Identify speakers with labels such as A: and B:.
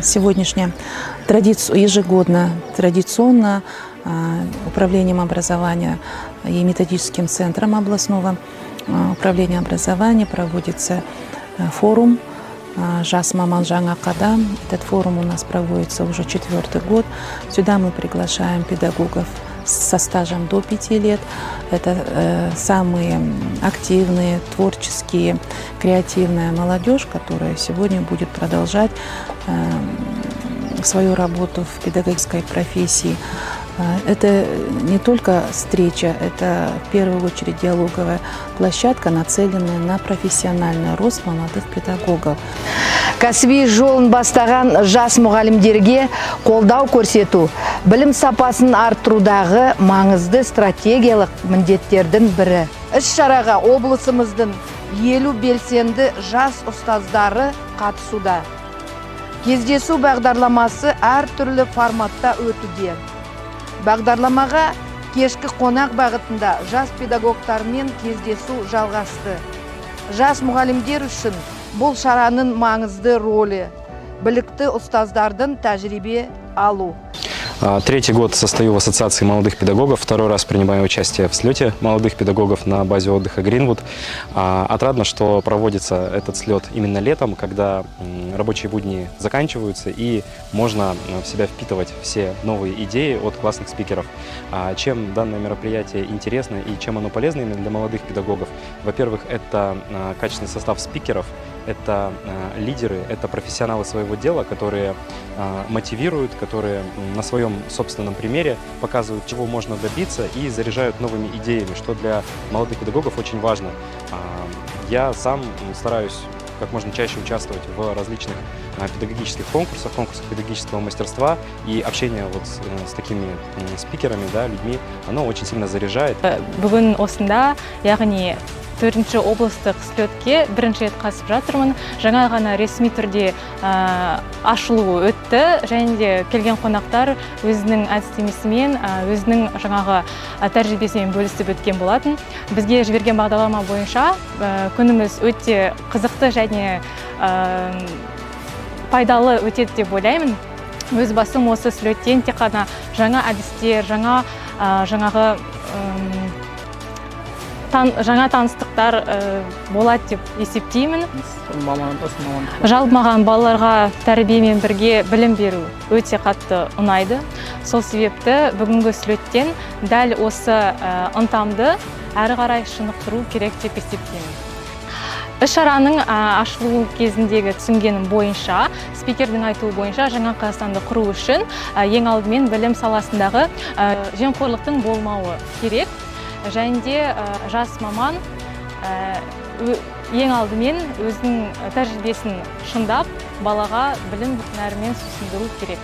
A: сегодняшняя ежегодно, традиционно Управлением образования и методическим центром областного управления образования проводится форум «Жас маман жаңа қадам». Этот форум у нас проводится уже 4-й год. Сюда мы приглашаем педагогов со стажем до 5 лет. Это самые активные, творческие, креативная молодежь, которая сегодня будет продолжать свою работу в педагогической профессии. Это не только встреча, это в первую очередь диалоговая площадка, нацеленная на профессиональный рост молодых педагогов.
B: Кәсіби жолын бастаған жас мұғалімдерге қолдау көрсету, білім сапасын арттырудағы маңызды стратегиялық міндеттердің бірі. Іс-шараға облысымыздың 50 белсенді жас ұстаздары қатысуда. Кездесу бағдарламасы әр түрлі форматта өтуде. Бағдарламаға кешкі қонақ бағытында жас педагогтармен кездесу жалғасты. Жас мұғалімдер үшін бұл шараның маңызды ролі, білікті ұстаздардың тәжірибе алу.
C: 3-й год состою в Ассоциации молодых педагогов, 2-й раз принимаю участие в слете молодых педагогов на базе отдыха Greenwood. Отрадно, что проводится этот слет именно летом, когда рабочие будни заканчиваются и можно в себя впитывать все новые идеи от классных спикеров. Чем данное мероприятие интересно и чем оно полезно именно для молодых педагогов? Во-первых, это качественный состав спикеров, это лидеры, это профессионалы своего дела, которые мотивируют, которые на своем собственном примере показывают, чего можно добиться и заряжают новыми идеями, что для молодых педагогов очень важно. Я сам стараюсь как можно чаще участвовать в различных педагогических конкурсах, педагогического мастерства, и общение вот с такими спикерами, да, людьми, оно очень сильно заряжает.
D: Бүгін осында, яғни 4-ші облыстық слетке бірінші рет қатысып жатырмын. Жаңа ғана ресми түрде ашылуы өтті, және де келген қонақтар өзінің әдістемесімен, өзінің жаңағы тәжірибесімен бөлісіп өткен болатын. Бізге жіберген бағдарлама бойынша күніміз өте қызықты және пайдалы өтеді деп ойлаймын. Өз басым осы слеттен тек қана жаңа әдістер, жаңа таныстықтар болады деп есептеймін. Жалпы маған балаларға тәрбиемен бірге білім беру өте қатты ұнайды. Сол себепті бүгінгі слеттен дәл осы ынтамды әрі қарай шынықтыру керек деп есептеймін. Іс-шараның ашылу кезіндегі түсінгенім бойынша, спикердің айтуы бойынша, жаңа Қазақстанды құру үшін ең алдымен білім саласындағы жемқорлықтың болмауы керек. Және де жас маман ең алдымен өзінің тәжірибесін шыңдап, балаға білім нәрімен сусындыру керек.